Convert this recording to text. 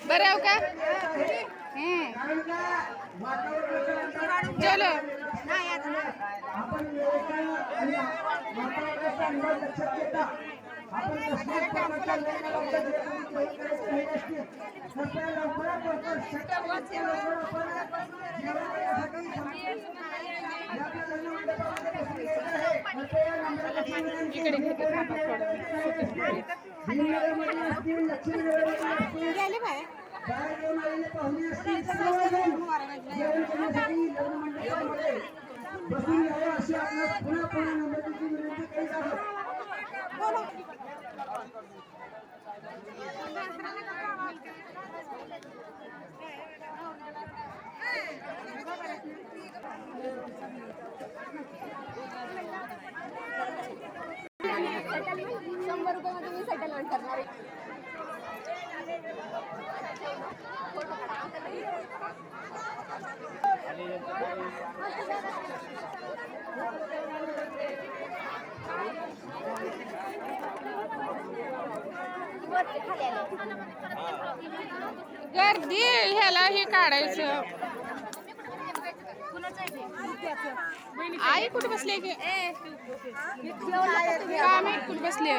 बरं हो का? चलो इकडे ₹100 मी सेटलमेंट करणार आहे. गर्दी ह्याला हे काढायचं. आई कुठे बसले की काम कुठे बसले.